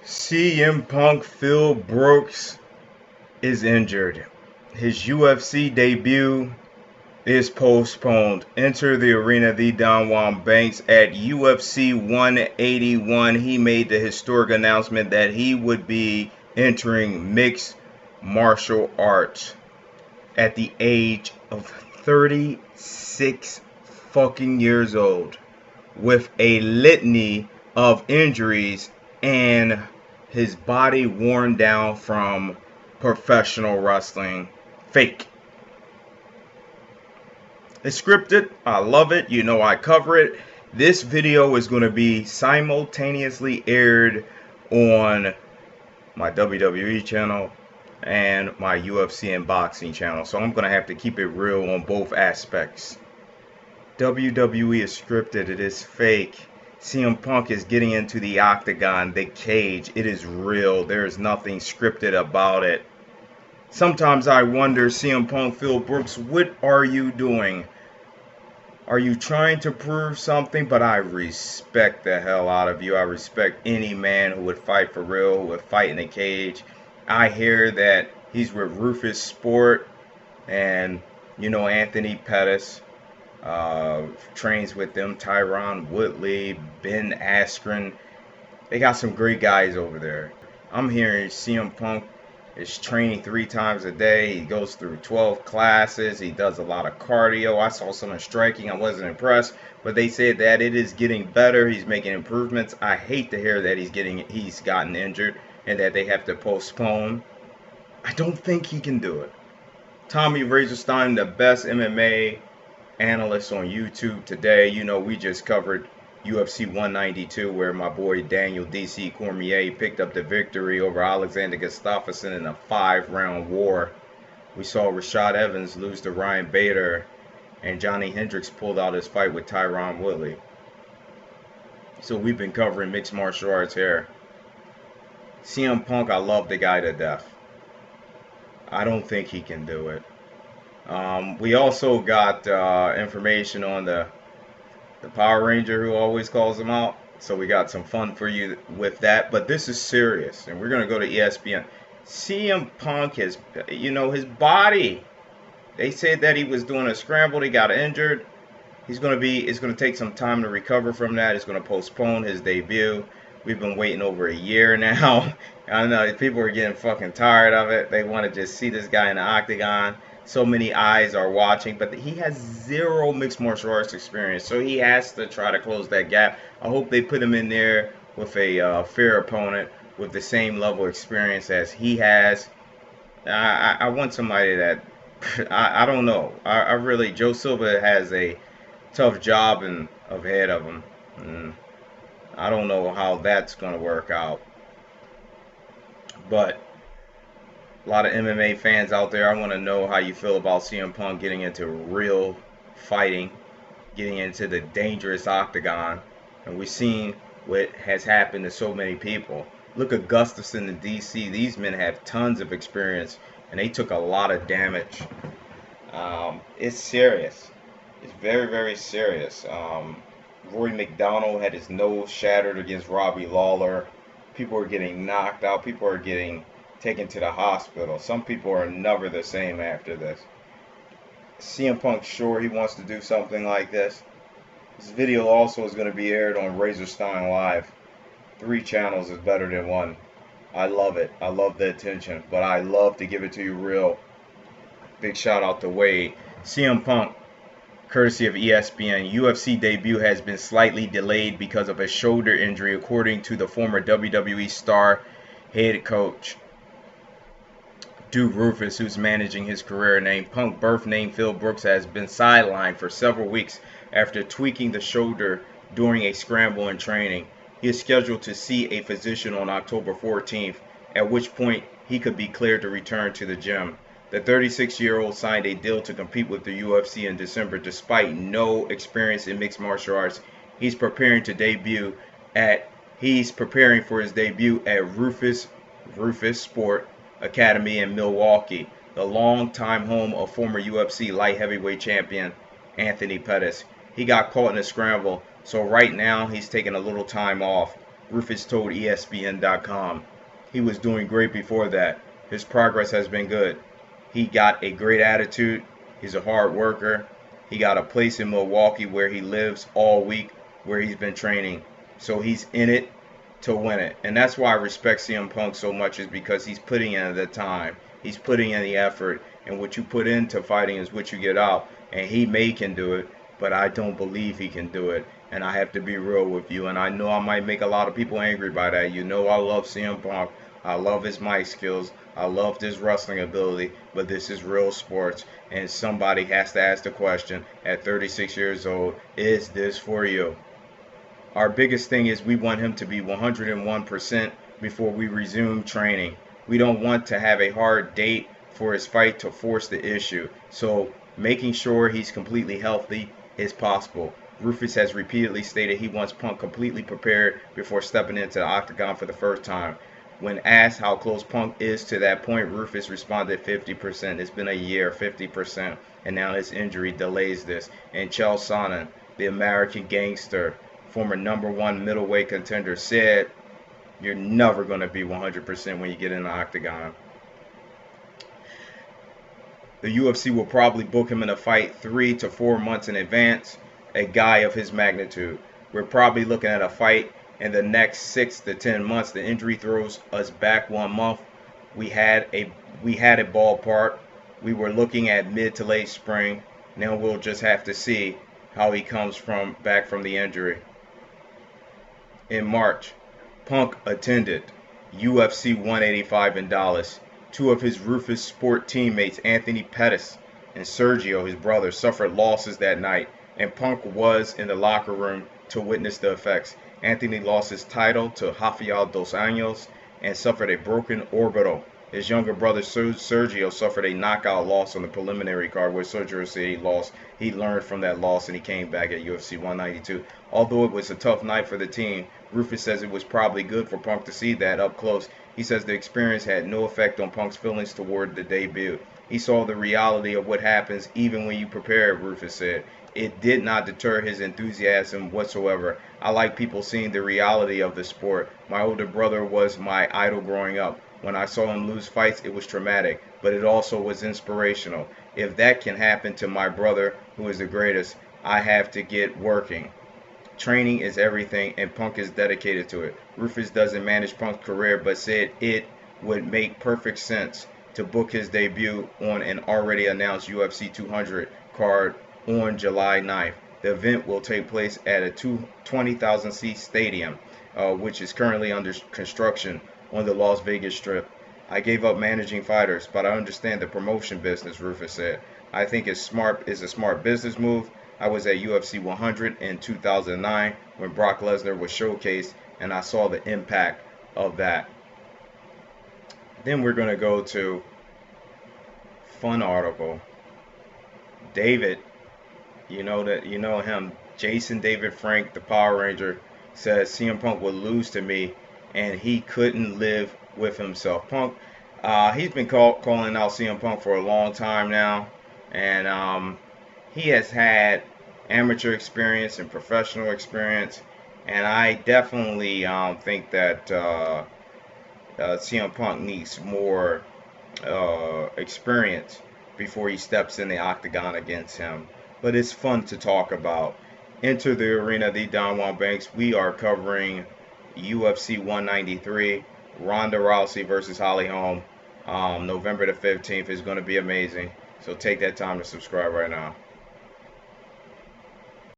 CM Punk Phil Brooks is injured. His UFC debut is postponed. Enter the arena, the Don Juan Banks. At UFC 181, he made the historic announcement that he would be entering mixed martial arts at the age of 36 fucking years old with a litany of injuries and his body worn down from professional wrestling. Fake. It's scripted. I love it. You know I cover it. This video is going to be simultaneously aired on my WWE channel and my UFC and boxing channel. So I'm going to have to keep it real on both aspects. WWE is scripted. It is fake. CM Punk is getting into the octagon, the cage. It is real. There is nothing scripted about it. Sometimes I wonder, CM Punk, Phil Brooks, what are you doing? Are you trying to prove something? But I respect the hell out of you. I respect any man who would fight for real, who would fight in a cage. I hear that he's with Rufus Sport and, you know, Anthony Pettis. Trains with them, Tyron Woodley, Ben Askren. They got some great guys over there. I'm hearing CM Punk is training 3 times a day. He goes through 12 classes. He does a lot of cardio. I saw some striking. I wasn't impressed, but they said that it is getting better. He's making improvements. I hate to hear that he's gotten injured and that they have to postpone. I don't think he can do it. Tommy Razorstein, the best MMA analyst on YouTube today. You know, we just covered UFC 192 where my boy Daniel DC Cormier picked up the victory over Alexander Gustafsson in a 5-round war. We saw Rashad Evans lose to Ryan Bader, and Johnny Hendricks pulled out his fight with Tyron Woodley. So we've been covering mixed martial arts here. CM Punk, I love the guy to death. I don't think he can do it. We also got information on the Power Ranger who always calls him out. So we got some fun for you with that. But this is serious. And we're going to go to ESPN. CM Punk, his body. They said that he was doing a scramble. He got injured. It's going to take some time to recover from that. It's going to postpone his debut. We've been waiting over a year now. I know people are getting fucking tired of it. They want to just see this guy in the octagon. So many eyes are watching, but he has 0 mixed martial arts experience, so he has to try to close that gap. I hope they put him in there with a fair opponent with the same level of experience as he has. I want somebody that I don't know. I really, Joe Silva has a tough job ahead of him. I don't know how that's going to work out, but a lot of MMA fans out there, I want to know how you feel about CM Punk getting into real fighting, getting into the dangerous octagon. And we've seen what has happened to so many people. Look at Gustafsson and DC. These men have tons of experience, and they took a lot of damage. It's serious. It's very, very serious. Rory McDonald had his nose shattered against Robbie Lawler. People are getting knocked out. People are getting taken to the hospital. Some people are never the same after this. CM Punk, sure he wants to do something like this. This video also is going to be aired on Razorstein Live. 3 channels is better than 1. I love it. I love the attention, but I love to give it to you real. Big shout out to Wade. CM Punk, courtesy of ESPN, UFC debut has been slightly delayed because of a shoulder injury, according to the former WWE star head coach Duke Rufus, who's managing his career. Named Punk birth name Phil Brooks has been sidelined for several weeks after tweaking the shoulder during a scramble in training. He is scheduled to see a physician on October 14th, at which point he could be cleared to return to the gym. The 36-year-old signed a deal to compete with the UFC in December despite no experience in mixed martial arts. He's preparing for his debut at Rufus Sport Academy in Milwaukee, the longtime home of former UFC light heavyweight champion Anthony Pettis. He got caught in a scramble, so right now he's taking a little time off. Rufus told ESPN.com. He was doing great before that. His progress has been good. He got a great attitude. He's a hard worker. He got a place in Milwaukee where he lives all week, where he's been training. So he's in it to win it. And that's why I respect CM Punk so much, is because he's putting in the time. He's putting in the effort. And what you put into fighting is what you get out. And he can do it, but I don't believe he can do it. And I have to be real with you. And I know I might make a lot of people angry by that. You know I love CM Punk. I love his mic skills. I love his wrestling ability. But this is real sports. And somebody has to ask the question at 36 years old, is this for you? Our biggest thing is we want him to be 101% before we resume training. We don't want to have a hard date for his fight to force the issue. So making sure he's completely healthy is possible. Rufus has repeatedly stated he wants Punk completely prepared before stepping into the octagon for the first time. When asked how close Punk is to that point, Rufus responded 50%. It's been a year, 50%, and now his injury delays this. And Chael Sonnen, the American Gangster, former #1 middleweight contender, said, you're never going to be 100% when you get in the octagon. The UFC will probably book him in a fight 3 to 4 months in advance, a guy of his magnitude. We're probably looking at a fight in the next 6 to 10 months. The injury throws us back 1 month. We had a ballpark. We were looking at mid to late spring. Now we'll just have to see how he comes back from the injury. In March, Punk attended UFC 185 in Dallas. Two of his Rufus Sport teammates, Anthony Pettis and Sergio, his brother, suffered losses that night, and Punk was in the locker room to witness the effects. Anthony lost his title to Rafael dos Anjos and suffered a broken orbital. His younger brother Sergio suffered a knockout loss on the preliminary card where Sergio said he lost. He learned from that loss and he came back at UFC 192. Although it was a tough night for the team, Rufus says it was probably good for Punk to see that up close. He says the experience had no effect on Punk's feelings toward the debut. He saw the reality of what happens even when you prepare, Rufus said. It did not deter his enthusiasm whatsoever. I like people seeing the reality of the sport. My older brother was my idol growing up. When I saw him lose fights, it was traumatic, but it also was inspirational. If that can happen to my brother, who is the greatest, I have to get working. Training is everything, and Punk is dedicated to it. Rufus doesn't manage Punk's career, but said it would make perfect sense to book his debut on an already announced UFC 200 card on July 9th. The event will take place at a 20,000-seat stadium, which is currently under construction on the Las Vegas Strip. I gave up managing fighters, but I understand the promotion business, Rufus said. I think it's a smart business move. I was at UFC 100 in 2009 when Brock Lesnar was showcased, and I saw the impact of that. Then we're going to go to fun article. David, you know him, Jason David Frank, the Power Ranger, says CM Punk would lose to me, and he couldn't live with himself. Punk, he's been calling out CM Punk for a long time now, and he has had amateur experience and professional experience, and I definitely think that CM Punk needs more experience before he steps in the octagon against him. But it's fun to talk about. Enter the arena, the Don Juan Banks. We are covering UFC 193, Ronda Rousey versus Holly Holm. November the 15th is going to be amazing. So take that time to subscribe right now.